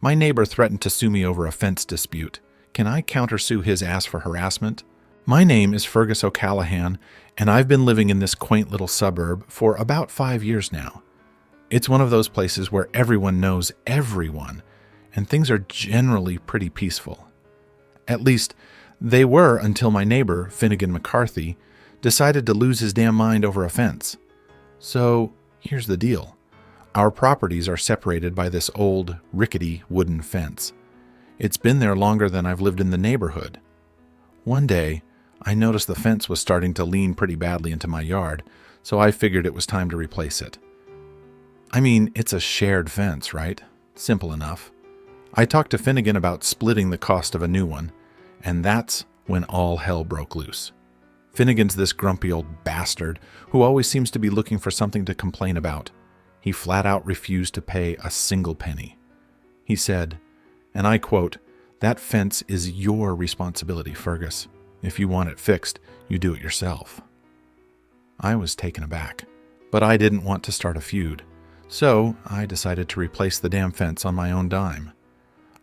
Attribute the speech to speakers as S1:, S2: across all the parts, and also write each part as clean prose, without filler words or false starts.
S1: My neighbor threatened to sue me over a fence dispute. Can I countersue his ass for harassment? My name is Fergus O'Callahan, and I've been living in this quaint little suburb for about 5 years now. It's one of those places where everyone knows everyone, and things are generally pretty peaceful. At least, they were until my neighbor, Finnegan McCarthy, decided to lose his damn mind over a fence. So, here's the deal. Our properties are separated by this old, rickety wooden fence. It's been there longer than I've lived in the neighborhood. One day, I noticed the fence was starting to lean pretty badly into my yard, so I figured it was time to replace it. I mean, it's a shared fence, right? Simple enough. I talked to Finnegan about splitting the cost of a new one, and that's when all hell broke loose. Finnegan's this grumpy old bastard who always seems to be looking for something to complain about. He flat out refused to pay a single penny. He said, and I quote, "That fence is your responsibility, Fergus. If you want it fixed, you do it yourself." I was taken aback, but I didn't want to start a feud, so I decided to replace the damn fence on my own dime.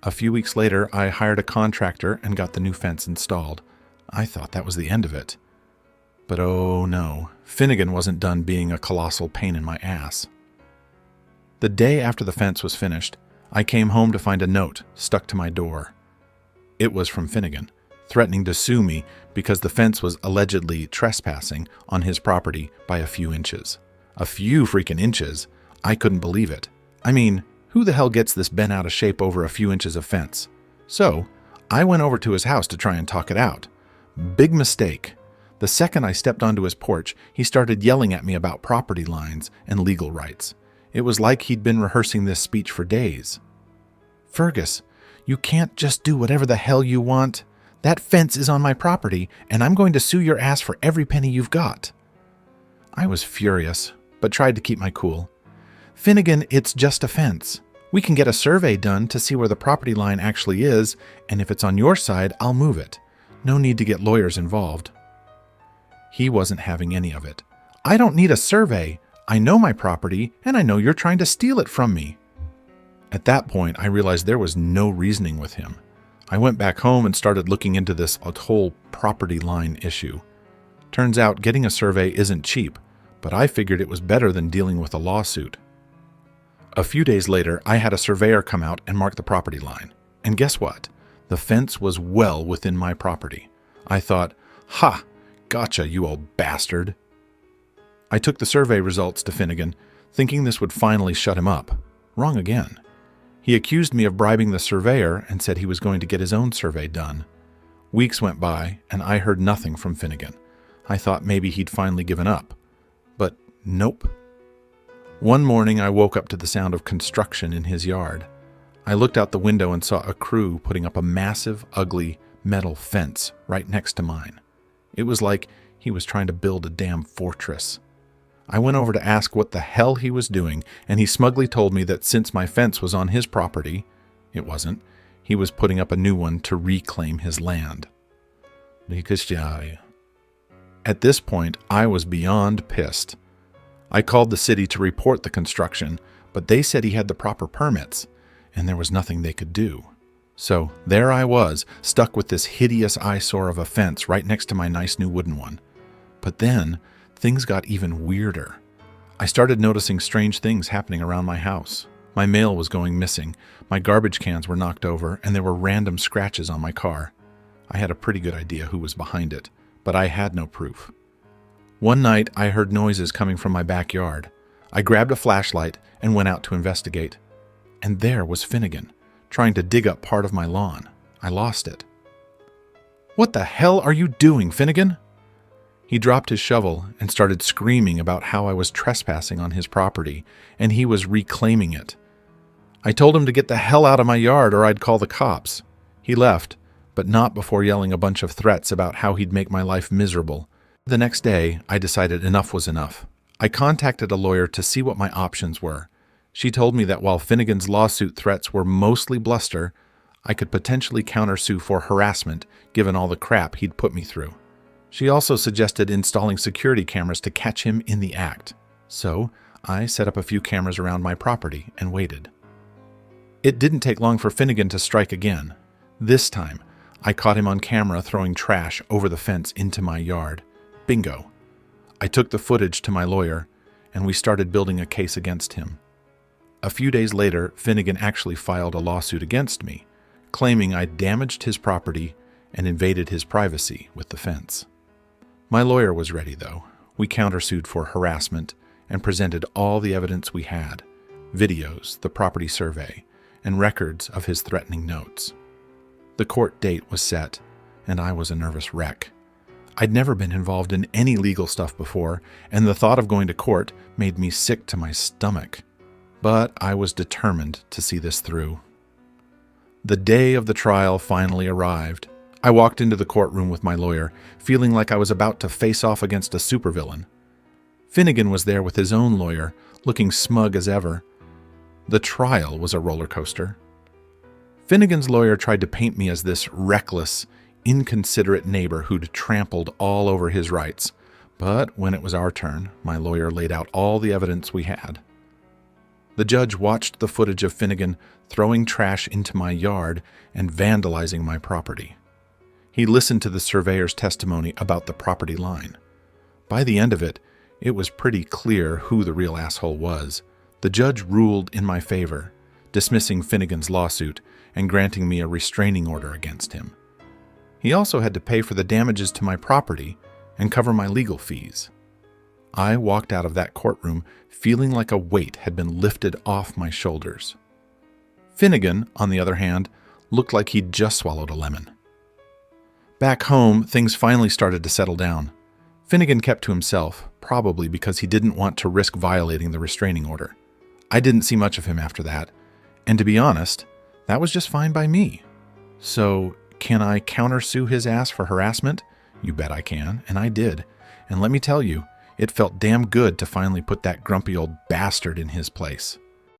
S1: A few weeks later, I hired a contractor and got the new fence installed. I thought that was the end of it. But oh no, Finnegan wasn't done being a colossal pain in my ass. The day after the fence was finished, I came home to find a note stuck to my door. It was from Finnegan, threatening to sue me because the fence was allegedly trespassing on his property by a few inches. A few freaking inches? I couldn't believe it. I mean, who the hell gets this bent out of shape over a few inches of fence? So, I went over to his house to try and talk it out. Big mistake. The second I stepped onto his porch, he started yelling at me about property lines and legal rights. It was like he'd been rehearsing this speech for days. "Fergus, you can't just do whatever the hell you want. That fence is on my property, and I'm going to sue your ass for every penny you've got." I was furious, but tried to keep my cool. "Finnegan, it's just a fence. We can get a survey done to see where the property line actually is, and if it's on your side, I'll move it. No need to get lawyers involved." He wasn't having any of it. "I don't need a survey. I know my property, and I know you're trying to steal it from me." At that point, I realized there was no reasoning with him. I went back home and started looking into this whole property line issue. Turns out getting a survey isn't cheap, but I figured it was better than dealing with a lawsuit. A few days later, I had a surveyor come out and mark the property line. And guess what? The fence was well within my property. I thought, "Ha! Gotcha, you old bastard." I took the survey results to Finnegan, thinking this would finally shut him up. Wrong again. He accused me of bribing the surveyor and said he was going to get his own survey done. Weeks went by, and I heard nothing from Finnegan. I thought maybe he'd finally given up. But nope. One morning, I woke up to the sound of construction in his yard. I looked out the window and saw a crew putting up a massive, ugly, metal fence right next to mine. It was like he was trying to build a damn fortress. I went over to ask what the hell he was doing, and he smugly told me that since my fence was on his property, it wasn't, he was putting up a new one to reclaim his land. At this point, I was beyond pissed. I called the city to report the construction, but they said he had the proper permits, and there was nothing they could do. So there I was, stuck with this hideous eyesore of a fence right next to my nice new wooden one. But then, things got even weirder. I started noticing strange things happening around my house. My mail was going missing, my garbage cans were knocked over, and there were random scratches on my car. I had a pretty good idea who was behind it, but I had no proof. One night, I heard noises coming from my backyard. I grabbed a flashlight and went out to investigate. And there was Finnegan, trying to dig up part of my lawn. I lost it. "What the hell are you doing, Finnegan?" He dropped his shovel and started screaming about how I was trespassing on his property, and he was reclaiming it. I told him to get the hell out of my yard or I'd call the cops. He left, but not before yelling a bunch of threats about how he'd make my life miserable. The next day, I decided enough was enough. I contacted a lawyer to see what my options were. She told me that while Finnegan's lawsuit threats were mostly bluster, I could potentially countersue for harassment given all the crap he'd put me through. She also suggested installing security cameras to catch him in the act. So, I set up a few cameras around my property and waited. It didn't take long for Finnegan to strike again. This time, I caught him on camera throwing trash over the fence into my yard. Bingo. I took the footage to my lawyer, and we started building a case against him. A few days later, Finnegan actually filed a lawsuit against me, claiming I damaged his property and invaded his privacy with the fence. My lawyer was ready, though. We countersued for harassment and presented all the evidence we had: videos, the property survey, and records of his threatening notes. The court date was set, and I was a nervous wreck. I'd never been involved in any legal stuff before, and the thought of going to court made me sick to my stomach. But I was determined to see this through. The day of the trial finally arrived. I walked into the courtroom with my lawyer, feeling like I was about to face off against a supervillain. Finnegan was there with his own lawyer, looking smug as ever. The trial was a roller coaster. Finnegan's lawyer tried to paint me as this reckless, inconsiderate neighbor who'd trampled all over his rights. But when it was our turn, my lawyer laid out all the evidence we had. The judge watched the footage of Finnegan throwing trash into my yard and vandalizing my property. He listened to the surveyor's testimony about the property line. By the end of it, it was pretty clear who the real asshole was. The judge ruled in my favor, dismissing Finnegan's lawsuit and granting me a restraining order against him. He also had to pay for the damages to my property and cover my legal fees. I walked out of that courtroom feeling like a weight had been lifted off my shoulders. Finnegan, on the other hand, looked like he'd just swallowed a lemon. Back home, things finally started to settle down. Finnegan kept to himself, probably because he didn't want to risk violating the restraining order. I didn't see much of him after that, and to be honest, that was just fine by me. So, can I countersue his ass for harassment? You bet I can, and I did. And let me tell you, it felt damn good to finally put that grumpy old bastard in his place.